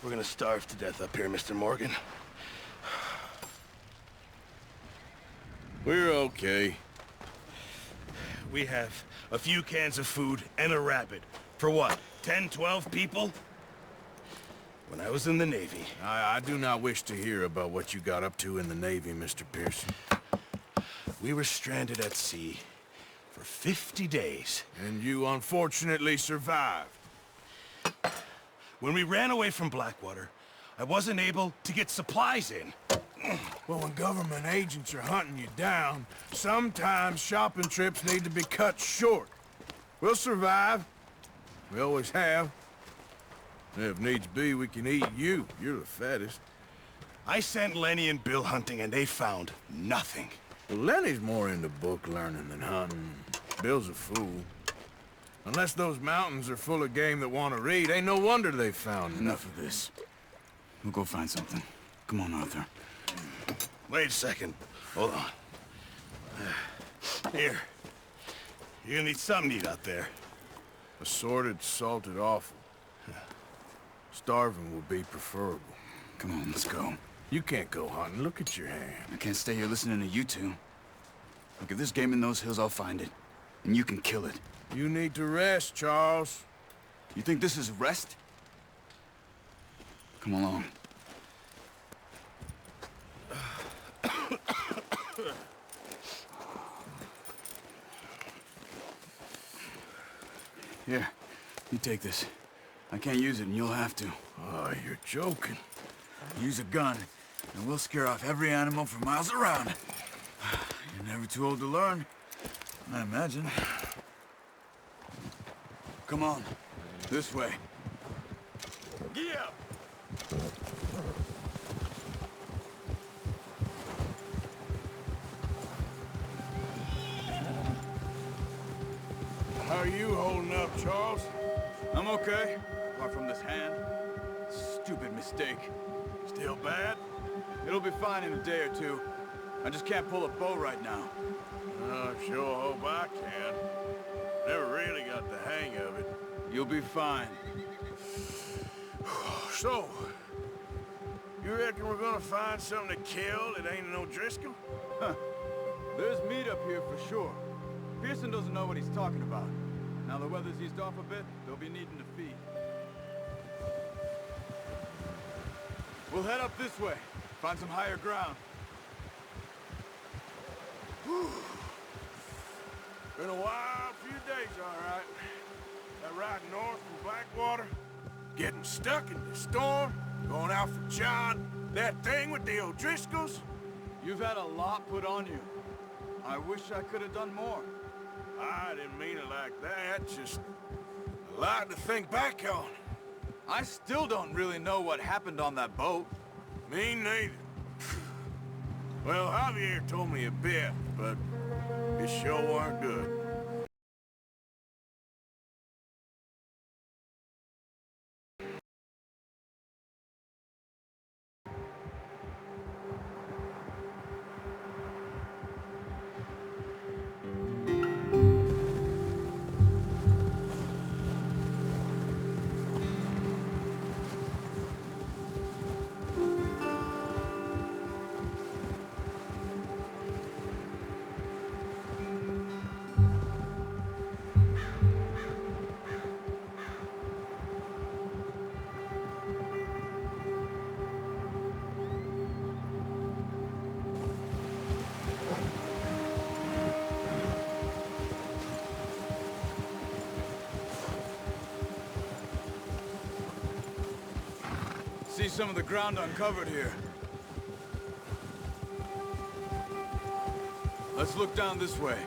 We're gonna starve to death up here, Mr. Morgan. We're okay. We have a few cans of food and a rabbit. For what, 10, 12 people? When I was in the Navy... I do not wish to hear about what you got up to in the Navy, Mr. Pearson. We were stranded at sea for 50 days. And you unfortunately survived. When we ran away from Blackwater, I wasn't able to get supplies in. Well, when government agents are hunting you down, sometimes shopping trips need to be cut short. We'll survive. We always have. If needs be, we can eat you. You're the fattest. I sent Lenny and Bill hunting, and they found nothing. Well, Lenny's more into book learning than hunting. Bill's a fool. Unless those mountains are full of game that want to read, ain't no wonder they found Enough of this. We'll go find something. Come on, Arthur. Wait a second. Hold on. Here. You're gonna need something to eat out there. Assorted, salted offal. Starving will be preferable. Come on, let's go. You can't go hunting. Look at your hand. I can't stay here listening to you two. Look, if there's game in those hills, I'll find it. And you can kill it. You need to rest, Charles. You think this is rest? Come along. Here, you take this. I can't use it, and you'll have to. Oh, you're joking. Use a gun, and we'll scare off every animal for miles around. You're never too old to learn, I imagine. Come on, this way. Yeah. How are you holding up, Charles? I'm okay, apart from this hand. Stupid mistake. Still bad? It'll be fine in a day or two. I just can't pull a bow right now. I sure hope I can. Never really got the hang of it. You'll be fine. So, you reckon we're gonna find something to kill that ain't no Driscoll? Huh. There's meat up here for sure. Pearson doesn't know what he's talking about. Now the weather's eased off a bit, they'll be needing to feed. We'll head up this way. Find some higher ground. Been a wild few days, all right. That ride north from Blackwater, getting stuck in the storm, going out for John, that thing with the O'Driscolls. You've had a lot put on you. I wish I could have done more. I didn't mean it like that, just a lot to think back on. I still don't really know what happened on that boat. Me neither. Well, Javier told me a bit, but it sure weren't good. See some of the ground uncovered here. Let's look down this way.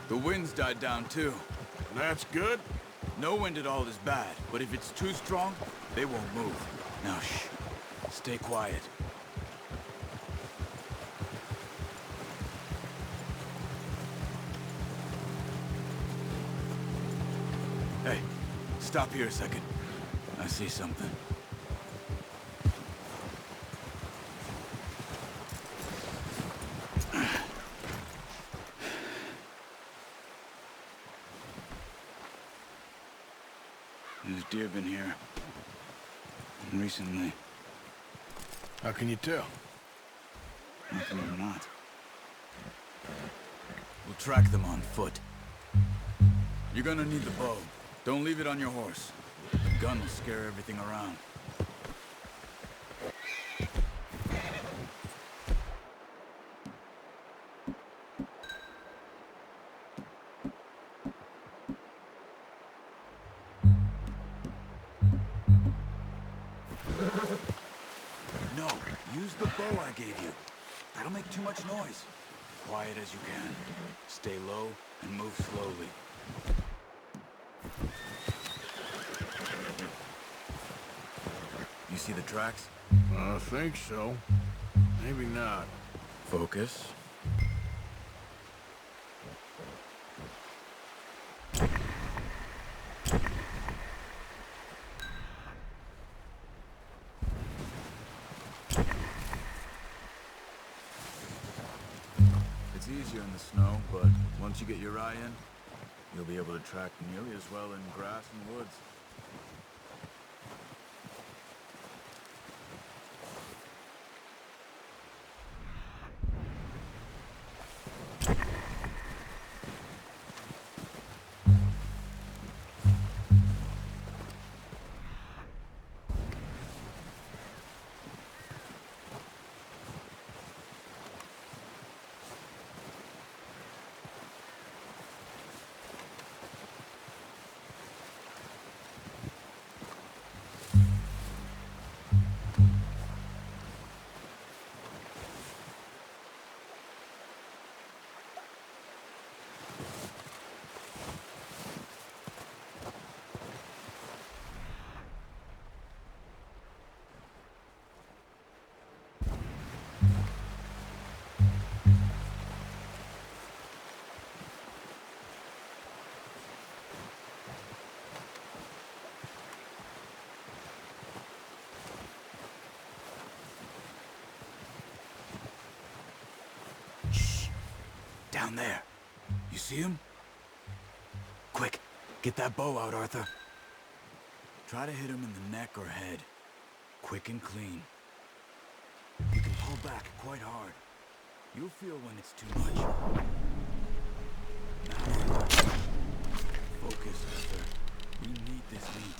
The wind's died down too. That's good. No wind at all is bad, but if it's too strong, they won't move. Now shh, stay quiet. Hey, stop here a second. I see something. There's deer been here. And recently. How can you tell? Nothing or not. We'll track them on foot. You're gonna need the bow. Don't leave it on your horse. The gun will scare everything around. No, use the bow I gave you. That'll make too much noise. Quiet as you can. Stay low and move slowly. You see the tracks? I think so. Maybe not. Focus. It's easier in the snow, but once you get your eye in, you'll be able to track nearly as well in grass and woods. Down there. You see him? Quick, get that bow out, Arthur. Try to hit him in the neck or head. Quick and clean. You can pull back quite hard. You'll feel when it's too much. Now, focus, Arthur. We need this meat.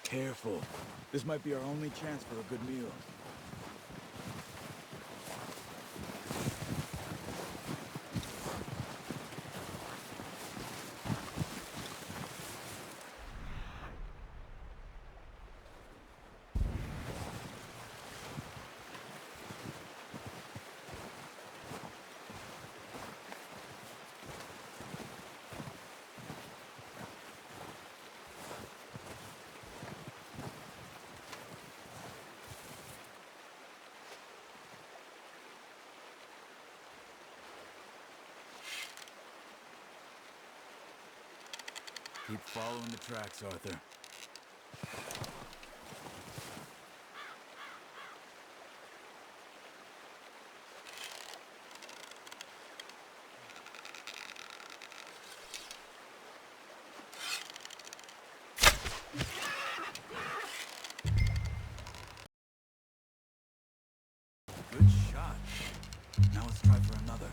Careful. This might be our only chance for a good meal. Keep following the tracks, Arthur. Good shot. Now let's try for another.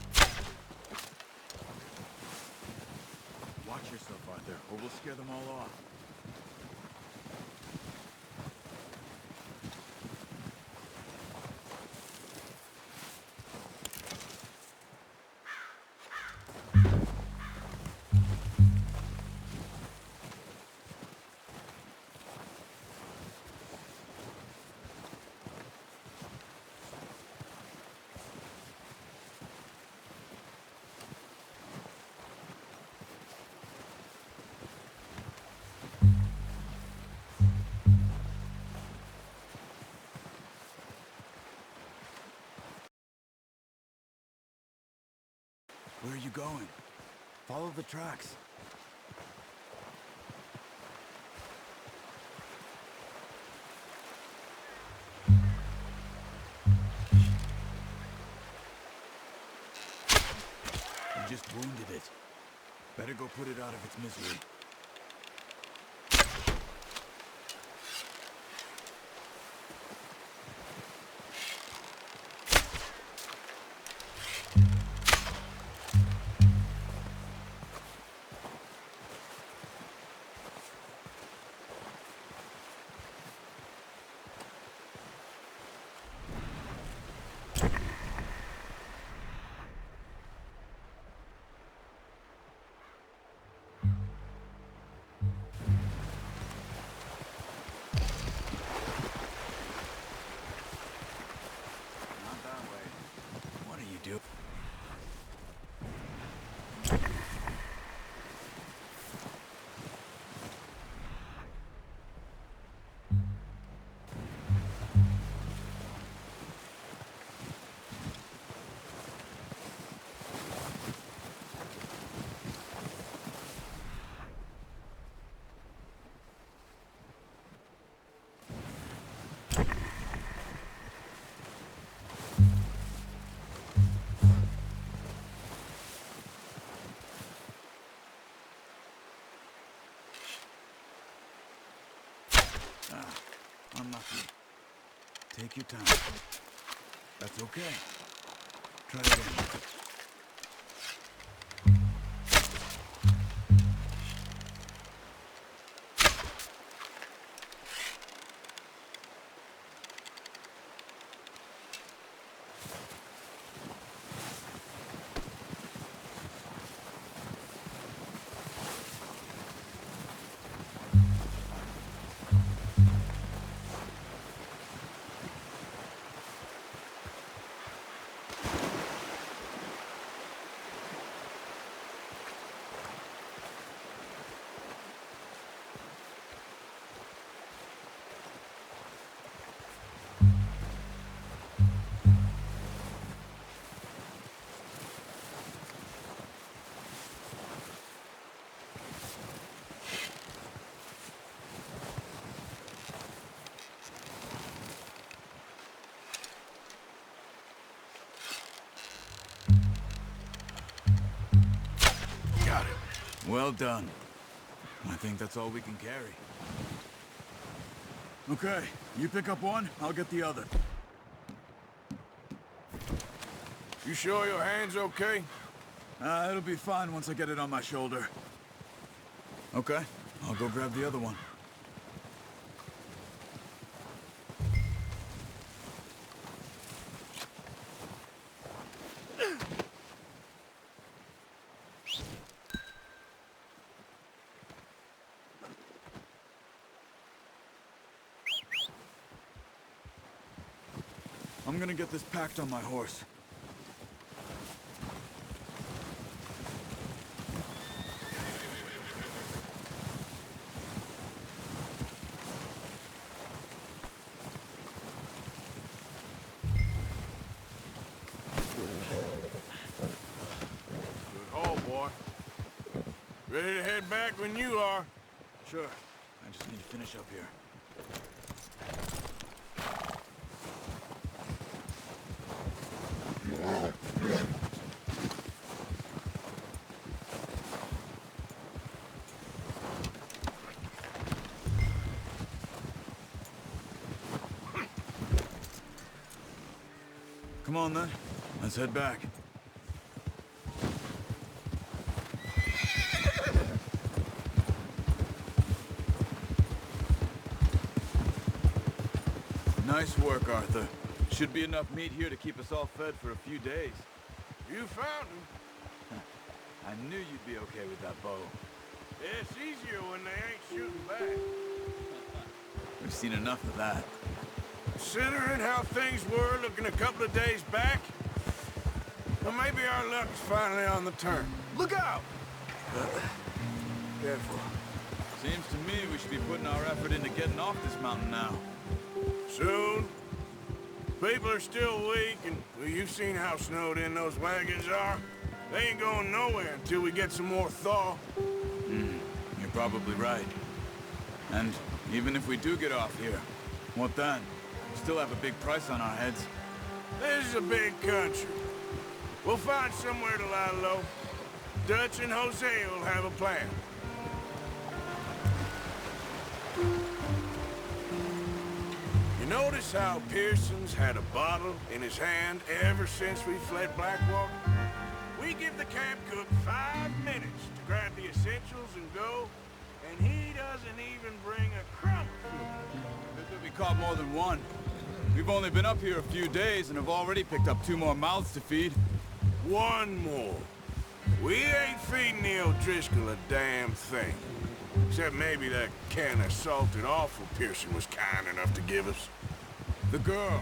Watch yourself, Arthur, or we'll scare them all off. Where are you going? Follow the tracks. You just wounded it. Better go put it out of its misery. Not that way. What are you doing? Unlucky. Take your time. That's okay. Try it again. Got it. Well done. I think that's all we can carry. Okay, you pick up one, I'll get the other. You sure your hand's okay? It'll be fine once I get it on my shoulder. Okay, I'll go grab the other one. I'm gonna get this packed on my horse. Good haul, boy. Ready to head back when you are. Sure. I just need to finish up here. Come on, then. Let's head back. Nice work, Arthur. Should be enough meat here to keep us all fed for a few days. You found him. I knew you'd be okay with that bow. It's easier when they ain't shooting back. We've seen enough of that. Considering how things were looking a couple of days back, well, maybe our luck's finally on the turn. Look out! Careful. Seems to me we should be putting our effort into getting off this mountain now. Soon. People are still weak, and well, you've seen how snowed in those wagons are. They ain't going nowhere until we get some more thaw. You're probably right. And even if we do get off here, what then? We still have a big price on our heads. This is a big country. We'll find somewhere to lie low. Dutch and Hosea will have a plan. You notice how Pearson's had a bottle in his hand ever since we fled Blackwater? We give the camp cook 5 minutes to grab the essentials and go, and he doesn't even bring a crumb of food. Good that we caught more than one. We've only been up here a few days and have already picked up 2 more mouths to feed. One more. We ain't feeding the O'Driscoll a damn thing. Except maybe that can of salted offal Pearson was kind enough to give us. The girl.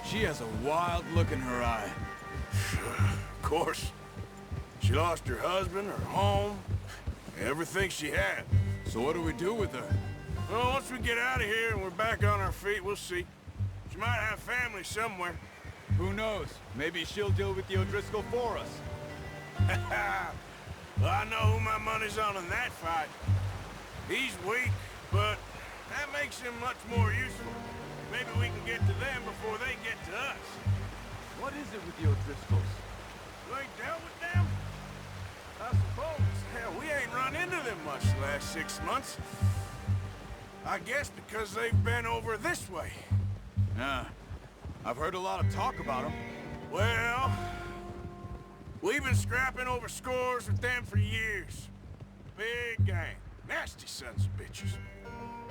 She has a wild look in her eye. Of course. She lost her husband, her home, everything she had. So what do we do with her? Well, once we get out of here and we're back on our feet, we'll see. She might have family somewhere. Who knows? Maybe she'll deal with the O'Driscoll for us. Well, I know who my money's on in that fight. He's weak, but that makes him much more useful. Maybe we can get to them before they get to us. What is it with the O'Driscolls? You ain't dealt with them? I suppose. Hell, we ain't run into them much the last 6 months. I guess because they've been over this way. Yeah. I've heard a lot of talk about them. Well, we've been scrapping over scores with them for years. Big gang. Nasty sons of bitches.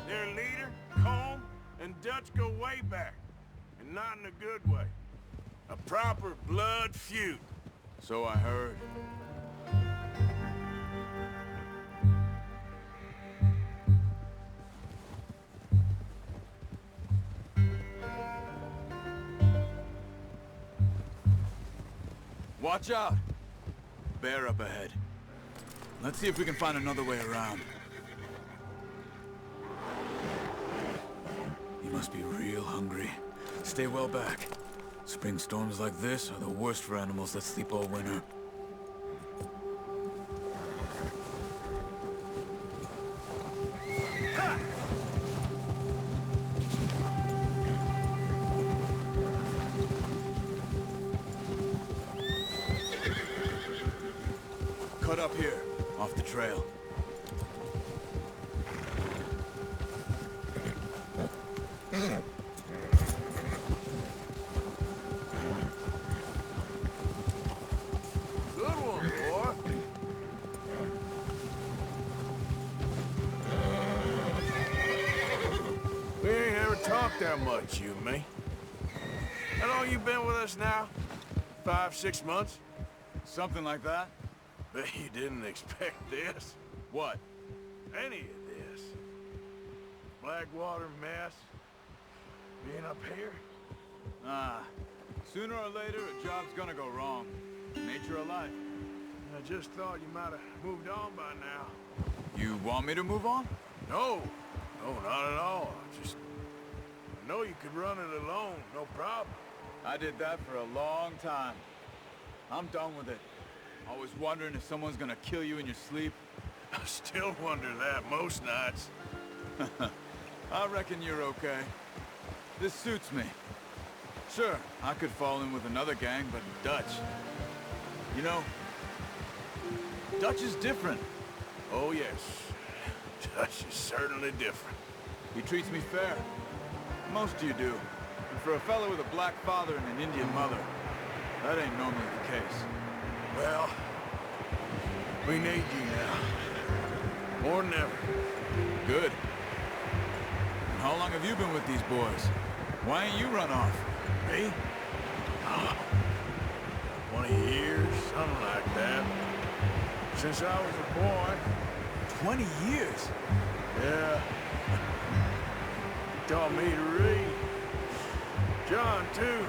Their leader, Colm, and Dutch go way back. And not in a good way. A proper blood feud. So I heard. Watch out! Bear up ahead. Let's see if we can find another way around. You must be real hungry. Stay well back. Spring storms like this are the worst for animals that sleep all winter. Cut up here, off the trail. Good one, boy. We ain't ever talked that much, you and me. How long you been with us now? 5, 6 months? Something like that? Bet you didn't expect this. What? Any of this. Blackwater mess. Being up here. Ah, sooner or later a job's gonna go wrong. Nature of life. I just thought you might have moved on by now. You want me to move on? No. No, not at all. I know you could run it alone, no problem. I did that for a long time. I'm done with it. Always wondering if someone's gonna kill you in your sleep. Still wonder that most nights. I reckon you're okay. This suits me. Sure, I could fall in with another gang, but Dutch... You know, Dutch is different. Oh, yes. Dutch is certainly different. He treats me fair. Most of you do. And for a fellow with a black father and an Indian mother, that ain't normally the case. Well, we need you now. More than ever. Good. And how long have you been with these boys? Why ain't you run off? Me? 20 years, something like that. Since I was a boy. 20 years? Yeah. He taught me to read. John, too.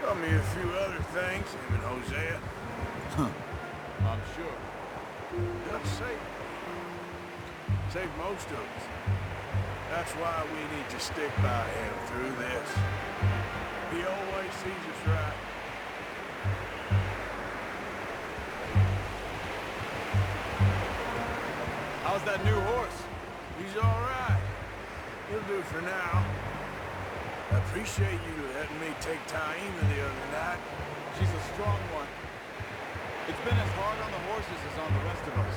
Taught me a few other things, him and Hosea. I'm sure. Dutch saved. Saved most of us. That's why we need to stick by him through this. He always sees us right. How's that new horse? He's all right. He'll do for now. I appreciate you letting me take Taima the other night. She's a strong one. It's been as hard on the horses as on the rest of us.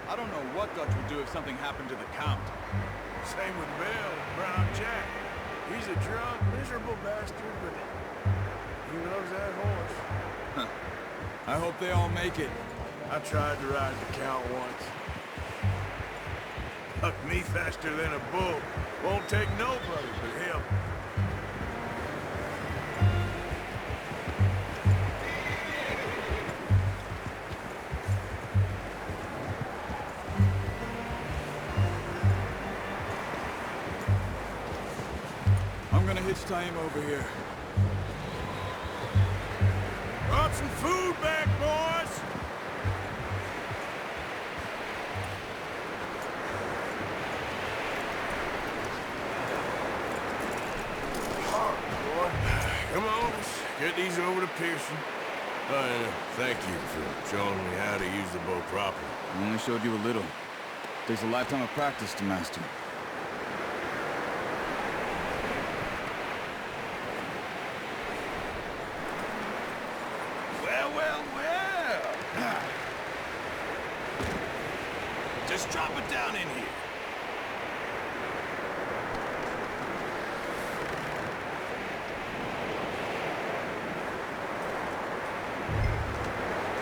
I don't know what Dutch would do if something happened to the Count. Same with Bill and Brown Jack. He's a drunk, miserable bastard, but he loves that horse. I hope they all make it. I tried to ride the Count once. Hucked me faster than a bull. Won't take nobody but him. I'm gonna hitch Taima over here. Brought some food back, boys! Come on, let's get these over to Pearson. Thank you for showing me how to use the bow properly. I only showed you a little. Takes a lifetime of practice to master. Well. Just drop it down in here.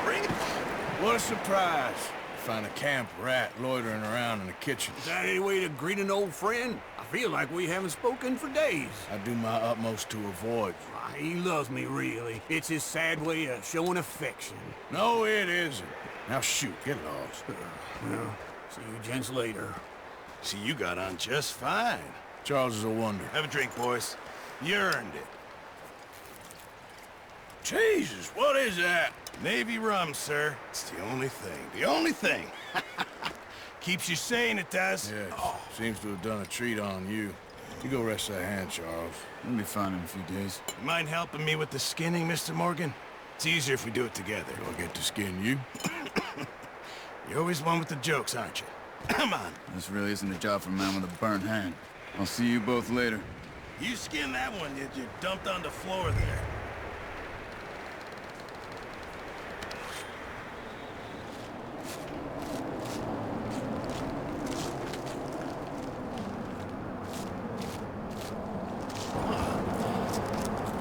Bring it. What a surprise. Find a camp rat loitering around in the kitchen. Is that any way to greet an old friend? I feel like we haven't spoken for days. I do my utmost to avoid you. Ah, he loves me, really. It's his sad way of showing affection. No, it isn't. Now shoot, get lost. Well, see you gents later. See, you got on just fine. Charles is a wonder. Have a drink, boys. You earned it. Jesus, what is that? Navy rum, sir. It's the only thing. The only thing. Keeps you sane, it does. Yes, seems to have done a treat on you. You go rest that hand, Charles. We'll be fine in a few days. You mind helping me with the skinning, Mr. Morgan? It's easier if we do it together. Do I get to skin you? You're always one with the jokes, aren't you? Come on. This really isn't a job for a man with a burnt hand. I'll see you both later. You skinned that one that you dumped on the floor there.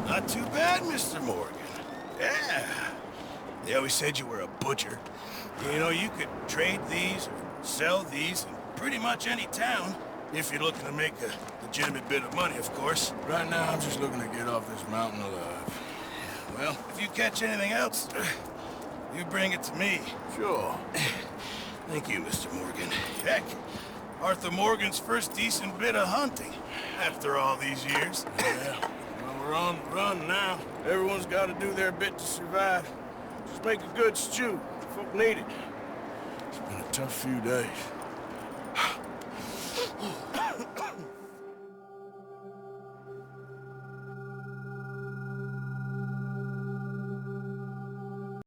Not too bad, Mr. Morgan. Yeah. They always said you were a butcher. You know, you could trade these or sell these in pretty much any town, if you're looking to make a legitimate bit of money, of course. Right now, I'm just looking to get off this mountain alive. Well, if you catch anything else, you bring it to me. Sure. Thank you, Mr. Morgan. Heck, Arthur Morgan's first decent bit of hunting, after all these years. Yeah. Well, we're on the run now. Everyone's got to do their bit to survive. Just make a good stew. Folk need it. It's been a tough few days.